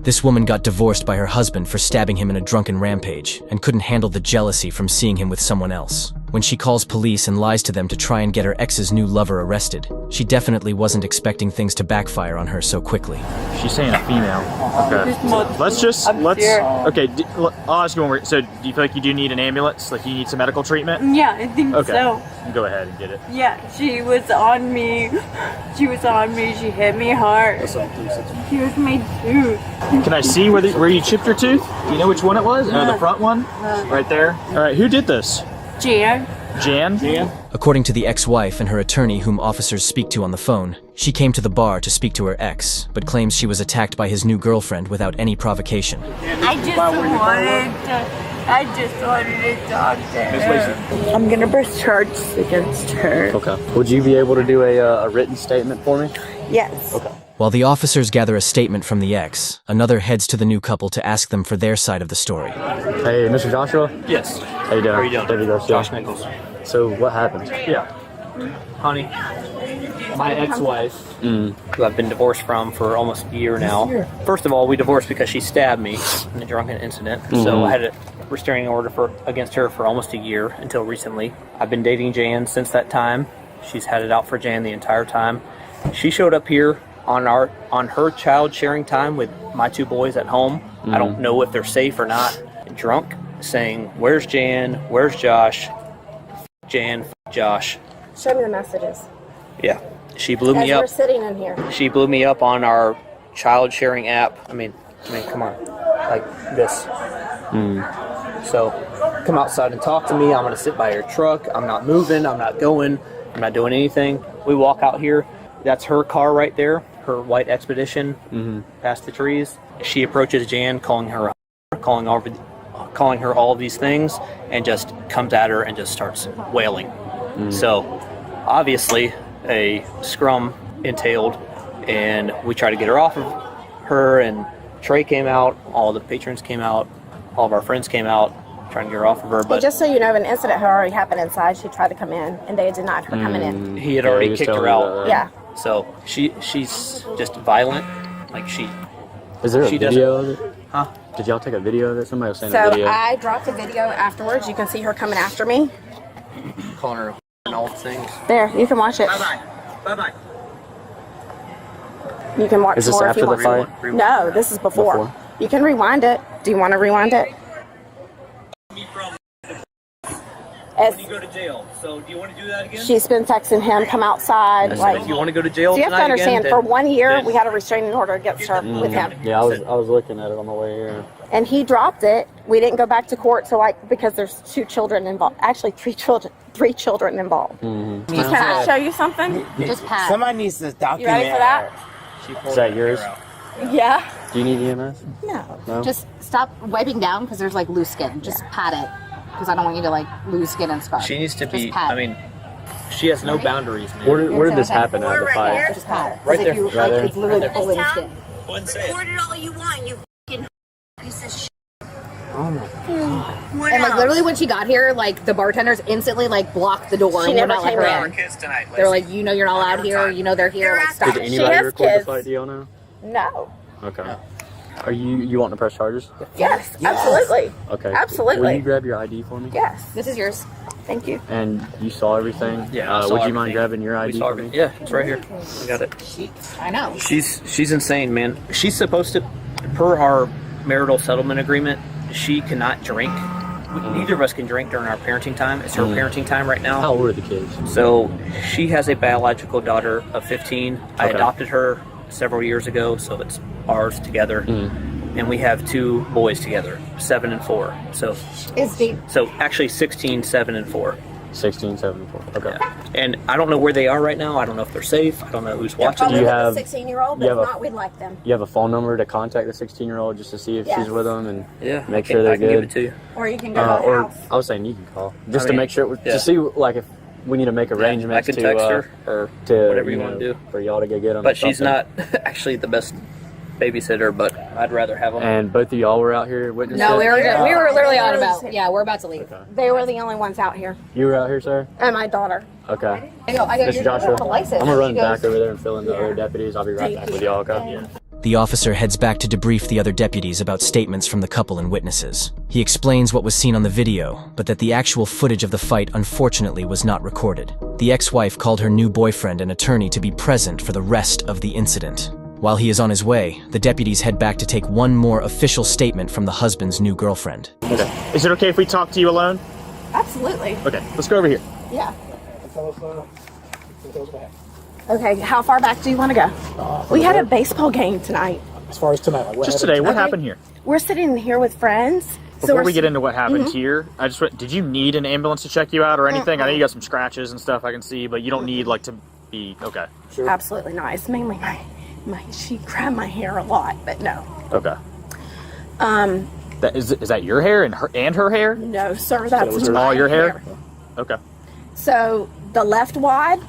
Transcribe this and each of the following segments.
This woman got divorced by her husband for stabbing him in a drunken rampage and couldn't handle the jealousy from seeing him with someone else. When she calls police and lies to them to try and get her ex's new lover arrested, she definitely wasn't expecting things to backfire on her so quickly. She's saying a female. Okay. Let's okay, I'll ask you one more. So do you feel like you do need an ambulance? Like you need some medical treatment? Yeah, I think so. Go ahead and get it. Yeah, she was on me. She hit me hard. She was my tooth. Can I see where you chipped your tooth? Do you know which one it was? The front one? Right there? Alright, who did this? Jan. Jan? According to the ex-wife and her attorney whom officers speak to on the phone, she came to the bar to speak to her ex, but claims she was attacked by his new girlfriend without any provocation. I just wanted to talk to her. I'm gonna press charges against her. Okay. Would you be able to do a written statement for me? Yes. Okay. While the officers gather a statement from the ex, another heads to the new couple to ask them for their side of the story. Hey, Mr. Joshua? Yes. How you doing? How are you doing? David Garcia. Josh Nichols. So what happened? Yeah. Honey, my ex-wife, who I've been divorced from for almost a year now. First of all, we divorced because she stabbed me in a drunken incident. So I had a restraining order against her for almost a year until recently. I've been dating Jan since that time. She's had it out for Jan the entire time. She showed up here on her child sharing time with my two boys at home. I don't know if they're safe or not. Drunk, saying, "Where's Jan? Where's Josh? Jan, Josh." Show me the messages. Yeah, she blew me As up. we're sitting in here. She blew me up on our child sharing app. I mean, come on, like this. So, come outside and talk to me. I'm gonna sit by your truck. I'm not moving. I'm not going. I'm not doing anything. We walk out here. That's her car right there. Her white Expedition. Past the trees. She approaches Jan, calling her her all of these things, and just comes at her and just starts wailing. So, obviously, a scrum entailed, and we tried to get her off of her, and Trey came out, all the patrons came out, all of our friends came out, trying to get her off of her. But just so you know, an incident had already happened inside. She tried to come in, and they denied her coming in. he had already kicked her out. Yeah. So, she's just violent. Like, Is there a she video of it? Huh? Did y'all take a video of it? Somebody was saying a So video. I dropped a video afterwards. You can see her coming after me. Calling her and all the things. There, you can watch it. Bye-bye. You can watch Is this more if after you the want. fight? No, this is before. You can rewind it. Do you want to rewind it? When you go to jail. So, do you want to do that again? She's been texting him, come outside. If you want to go to jail So you have to tonight understand, again, for 1 year, then- we had a restraining order against her with him. Yeah, I was looking at it on the way here. And he dropped it. We didn't go back to court because there's 2 children involved. Actually, 3 children involved. Can I show you something? Just pat. Somebody needs to document. You ready for that? Is that yours? Yeah. Do you need EMS? No. Just stop wiping down because there's like loose skin. Just pat it because I don't want you to like lose skin and scar. She needs to Just be, pat. I mean, she has no boundaries, man. Where did this happen at the fight? Just pat it. Right It's there. Like you, Right like there. it's literally pulling skin. Record it all you want, you fucking piece of shit. Oh my. And like literally when she got here, like the bartenders instantly like blocked the door She and would never not let came her in. in. Kids tonight. They're like, you know, you're not allowed here. You know, they're here. Like, stop. Did She anybody has record the kids. fight? Do y'all know? No. Okay. Are you wanting to press charges? Yes, absolutely. Okay. Absolutely. Will you grab your ID for me? Yes. This is yours. Thank you. And you saw everything? Yeah, I saw would you everything. mind grabbing your We ID saw for me? it. Yeah, it's right here. We got it. I know. She's insane, man. She's supposed to, per our marital settlement agreement, she cannot drink. Neither of us can drink during our parenting time. It's her parenting time right now. How old are the kids? So she has a biological daughter of 15. I Okay. adopted her several years ago, so it's ours together. And we have 2 boys together, 7 and 4. So Is the actually 16, 7, and 4. 16, 7, 4. Okay. Yeah. And I don't know where they are right now. I don't know if they're safe. I don't know who's watching Do you them. have- a 16-year-old, you but have if a- not, we'd like them. You have a phone number to contact the 16-year-old just to see if Yes. she's with them and Yeah, make I sure can- they're I can good. give it to you. Or you can go to the Or house. I was saying you can call just I to mean, make sure yeah. to see like if we need to make arrangements I can to text her or to whatever you know, want to do. for y'all to go get them. But she's not actually the best babysitter, but I'd rather have them. And both of y'all were out here witnessing. no, we were literally on Literally about. Yeah, we're about to leave. Okay. They were the only ones out here. You were out here, sir. And my daughter. Okay. I go. Mr. Joshua, the license. I'm gonna run She goes, back over there and fill in the other deputies. I'll be right back with y'all. Okay. The officer heads back to debrief the other deputies about statements from the couple and witnesses. He explains what was seen on the video, but that the actual footage of the fight unfortunately was not recorded. The ex-wife called her new boyfriend and attorney to be present for the rest of the incident. While he is on his way, the deputies head back to take one more official statement from the husband's new girlfriend. Okay. Is it okay if we talk to you alone? Absolutely. Okay, let's go over here. Yeah. Okay, how far back do you want to go? We had a baseball game tonight. As far as tonight, like Just today, what happened here? We're sitting here with friends. Before we get into what happened here, did you need an ambulance to check you out or anything? I know you got some scratches and stuff I can see, but you don't need like to be, okay. Sure. Absolutely not. It's mainly she grabbed my hair a lot, but no. Okay. Is that your hair and her hair? No, sir, that's my all your hair? Okay. So the left wad,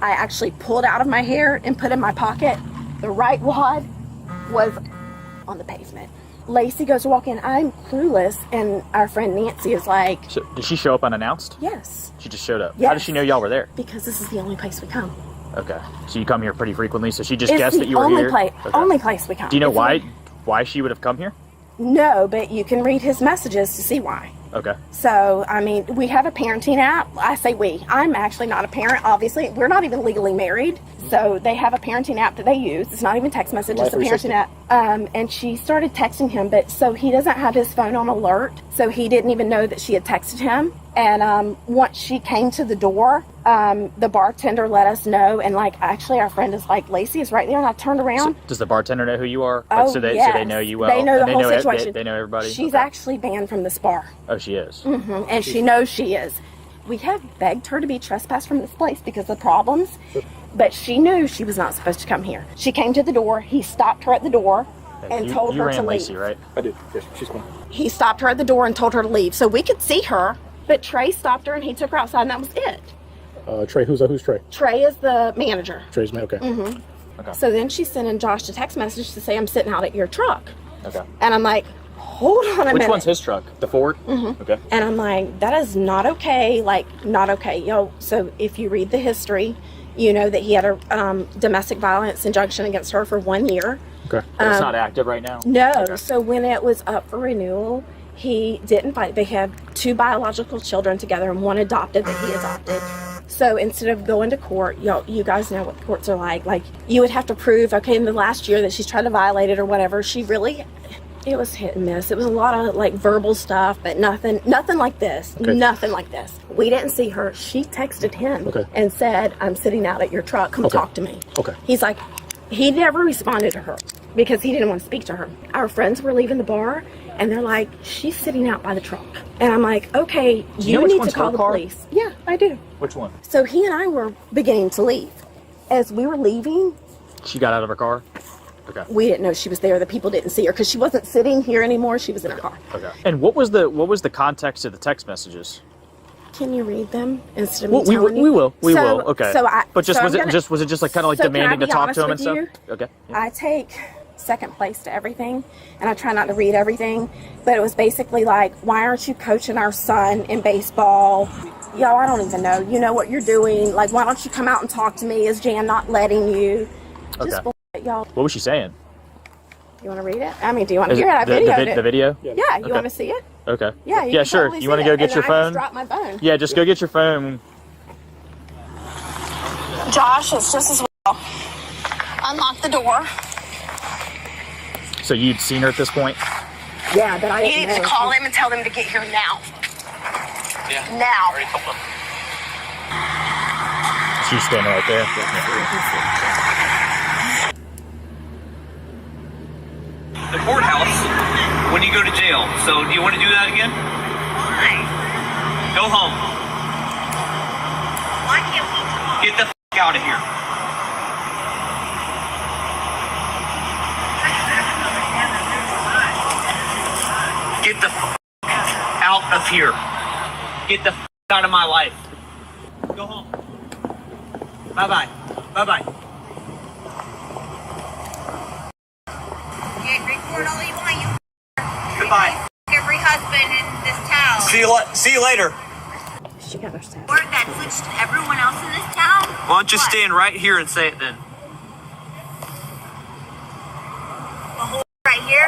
I actually pulled out of my hair and put in my pocket. The right wad was on the pavement. Lacey goes to walk in. I'm clueless, and our friend Nancy is like... So, did she show up unannounced? Yes. She just showed up? Yes. How does she know y'all were there? Because this is the only place we come. Okay. So you come here pretty frequently, so she just guessed that you were here? It's the only place we come. Do you know why she would have come here? No, but you can read his messages to see why. Okay. So, I mean, we have a parenting app. I say we. I'm actually not a parent, obviously. We're not even legally married. So they have a parenting app that they use. It's not even text message, it's a parenting app. And she started texting him, but so he doesn't have his phone on alert. So he didn't even know that she had texted him. And once she came to the door, the bartender let us know. And like, actually, our friend is like, Lacey is right there. And I turned around. So does the bartender know who you are? Oh, so they know you well? They know the whole situation. They know everybody? She's actually banned from this bar. Oh, she is? Mm-hmm. And she knows she is. We have begged her to be trespassed from this place because of problems. But she knew she was not supposed to come here. She came to the door. He stopped her at the door and told her to leave. You ran Lacey, right? I did. Yes, she's fine. He stopped her at the door and told her to leave. So we could see her, but Trey stopped her and he took her outside and that was it. Trey, who's Trey? Trey is the manager. Trey's man, okay. Mm-hmm. Okay. So then she's sending Josh a text message to say, I'm sitting out at your truck. Okay. And I'm like, hold on a minute. Which one's his truck? The Ford? Mm-hmm. Okay. And I'm like, that is not okay. Like, not okay. Yo, so if you read the history, you know that he had a domestic violence injunction against her for 1 year. Okay. It's not active right now? No. Okay. So when it was up for renewal, he didn't fight. They had 2 biological children together and 1 adopted that he adopted. So instead of going to court, you guys know what courts are like. Like, you would have to prove, okay, in the last year that she's tried to violate it or whatever. She really... It was hit and miss. It was a lot of like verbal stuff, but nothing like this. Okay. Nothing like this. We didn't see her. She texted him and said, I'm sitting out at your truck. Come talk to me. Okay. He's like, he never responded to her because he didn't want to speak to her. Our friends were leaving the bar and they're like, she's sitting out by the truck. And I'm like, okay, you need to call the police. Yeah, I do. Which one? So he and I were beginning to leave. As we were leaving. She got out of her car? Okay. We didn't know she was there. The people didn't see her because she wasn't sitting here anymore. She was in her car. Okay. And what was the context of the text messages? Can you read them instead of me telling you? We will. Okay. So was it just like kind of like demanding to talk to him and stuff? Okay. Yeah. I take second place to everything, and I try not to read everything. But it was basically like, why aren't you coaching our son in baseball? Yo, I don't even know. You know what you're doing. Like, why don't you come out and talk to me? Is Jan not letting you? Just y'all. What was she saying? You want to read it? I mean, do you want to hear it? I videoed it. The video? Yeah. You want to see it? Okay. Yeah. Yeah, sure. You want to go get your phone? I just dropped my phone. Yeah, just go get your phone. Josh, it's just as well. Unlock the door. So you'd seen her at this point? Yeah, but I didn't know. You need to call him and tell them to get here now. Yeah. Now. She's standing right there. The courthouse when you go to jail. So do you want to do that again? Why? Go home. Why can't we talk? Get the out of here. Get the out of here. Get the out of my life. Go home. Bye-bye. Bye-bye. Record all you want, you. Goodbye. Every husband in this town. See you later. She got her stuff. Word that switched to everyone else in this town. Why don't you stand right here and say it then? right here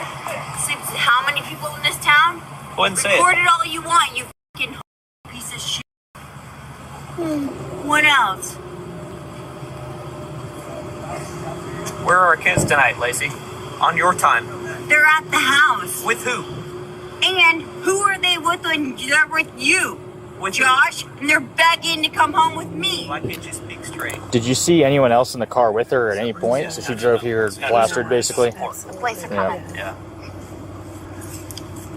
sleeps with how many people in this town? Go ahead and say Record it. it all you want, you fucking piece of shit. What else? Where are our kids tonight, Lacey? On your time. They're at the house. With who? And who are they with when they're with you? With Josh, and they're begging to come home with me. Why can't you speak straight? Did you see anyone else in the car with her at any point? So she drove here plastered, basically. The police are Yeah. coming. Yeah.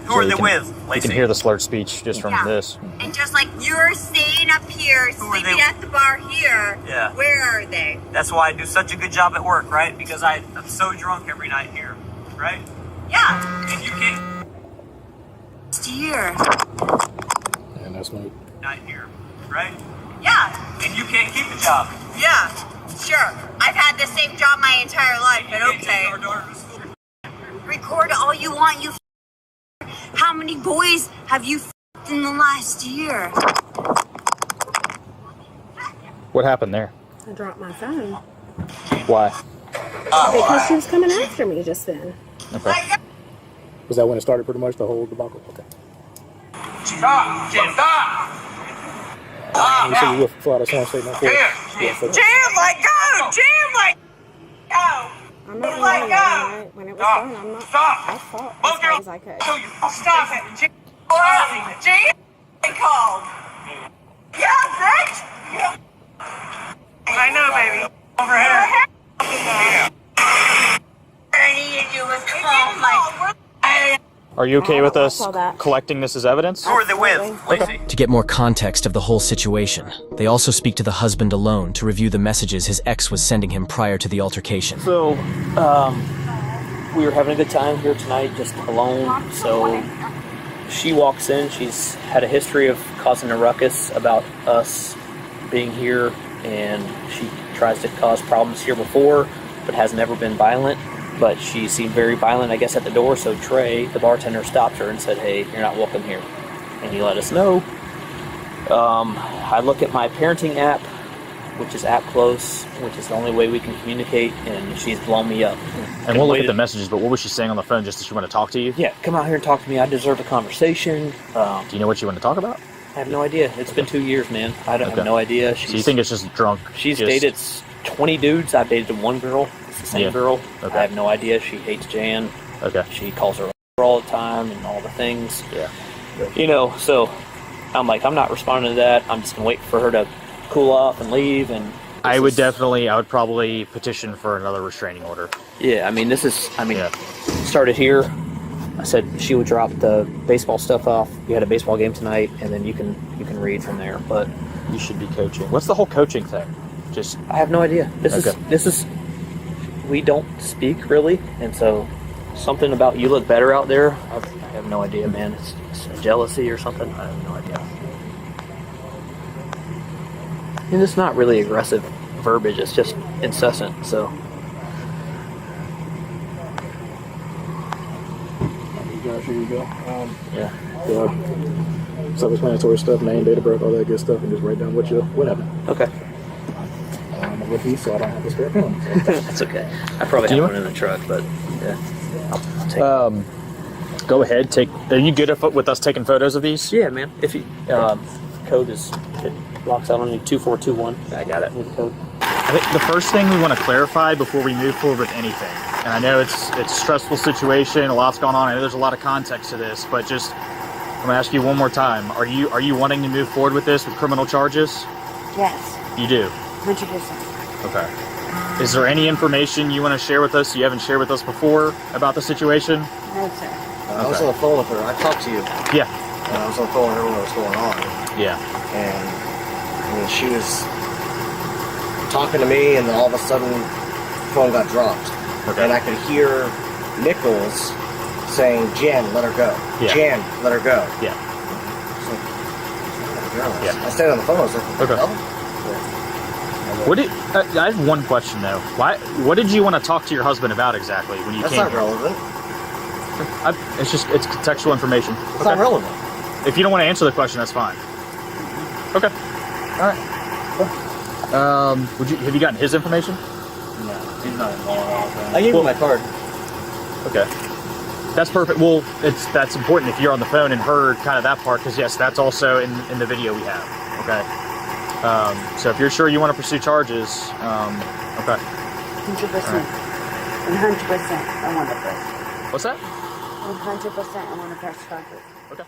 Who are they with, You Lacey? can hear the slurred speech just from Yeah. this. And just like you're staying up here, Who are sleeping they? at the bar here, Yeah. where are they? That's why I do such a good job at work, right? Because I'm so drunk every night here, right? Yeah. And you can't Here. And that's my night here, right? Yeah. And you can't keep a job. Yeah. Sure. I've had the same job my entire life, but You can't okay. take our daughter to school. Record all you want, you How many boys have you in the last year? What happened there? I dropped my phone Why? because she was coming after me just then. Okay. was that when it started pretty much the whole debacle? Okay. Stop! Jim, stop! You said you were Florida Swan State no Jim, Let go! Jim, let go! I'm not Let lying. go! When it was done, I'm not. Stop! I fought as Both hard as I could. Stop it! Jim. Jim, called. Yeah, bitch! I know, baby. Over here. I needed you was calm, like... Are you okay with us saw that. collecting this as evidence? Who are they with, Lacey? To get more context of the whole situation, they also speak to the husband alone to review the messages his ex was sending him prior to the altercation. So, we were having a good time here tonight, just alone. So, she walks in. She's had a history of causing a ruckus about us being here, and she tries to cause problems here before, but has never been violent. But she seemed very violent, I guess, at the door. So Trey, the bartender, stopped her and said, "Hey, you're not welcome here." And he let us know. I look at my parenting app, which is App Close, which is the only way we can communicate, and she's blown me up. And we'll look at the messages, but what was she saying on the phone just that she wanted to talk to you? Yeah, come out here and talk to me. I deserve a conversation. Do you know what you want to talk about? I have no idea. It's been 2 years, man. I Okay. have no idea. So you think it's just drunk? She's just- dated 20 dudes. I've dated one girl. It's the same Yeah. girl. Okay. I have no idea. She hates Jan. Okay. She calls her all the time and all the things. Yeah. You know, so I'm like, I'm not responding to that. I'm just going to wait for her to cool off and leave. And I would probably petition for another restraining order. Yeah, I mean, Yeah. started here. I said she would drop the baseball stuff off. We had a baseball game tonight, and then you can read from there. But You should be coaching. What's the whole coaching thing? Just I have no idea. This is we don't speak really, and so something about you look better out there. I have no idea, man. It's jealousy or something. I have no idea. And it's not really aggressive verbiage. It's just incessant. So Josh, here you go. yeah. Self-explanatory stuff, name, date of birth, all that good stuff, and just write down what happened. Okay. With these, so I don't have to spare pen. That's okay. I probably have one in the truck, but yeah. I'll take it. go ahead. Are you good with us taking photos of these? Yeah, man. If you code is it locks out on you 2421. I got it. With the code. I think the first thing we want to clarify before we move forward with anything, and I know it's a stressful situation, a lot's going on. I know there's a lot of context to this, but just I'm gonna ask you one more time: Are you wanting to move forward with this with criminal charges? Yes. You do. 100%. Okay. Is there any information you want to share with us you haven't shared with us before about the situation? No, sir. I was on the phone with her. I talked to you. Yeah. I was on the phone with her when it was going on. Yeah. And I mean, she was talking to me, and then all of a sudden, the phone got dropped. Okay. And I could hear Nichols saying, "Jen, let her go. Yeah. Jen, let her go." Yeah. Yeah. I stayed on the phone. I was like, "What the hell?" I have one question though. What did you want to talk to your husband about exactly when you That's came not here? relevant. It's contextual information. It's not relevant. If you don't want to answer the question, that's fine. Okay. All right. Have you gotten his information? No, he's not involved. I gave him my card. Okay. That's perfect. Well, that's important if you're on the phone and heard kind of that part, because yes, that's also in the video we have. Okay. So if you're sure you want to pursue charges, okay. 100%. 100%. I want to press. What's that? 100%. I want to press charges. Okay.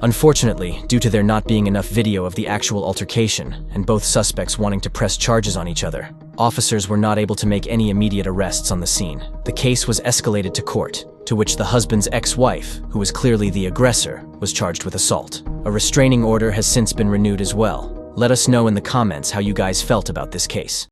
Unfortunately, due to there not being enough video of the actual altercation, and both suspects wanting to press charges on each other, officers were not able to make any immediate arrests on the scene. The case was escalated to court, to which the husband's ex-wife, who was clearly the aggressor, was charged with assault. A restraining order has since been renewed as well. Let us know in the comments how you guys felt about this case.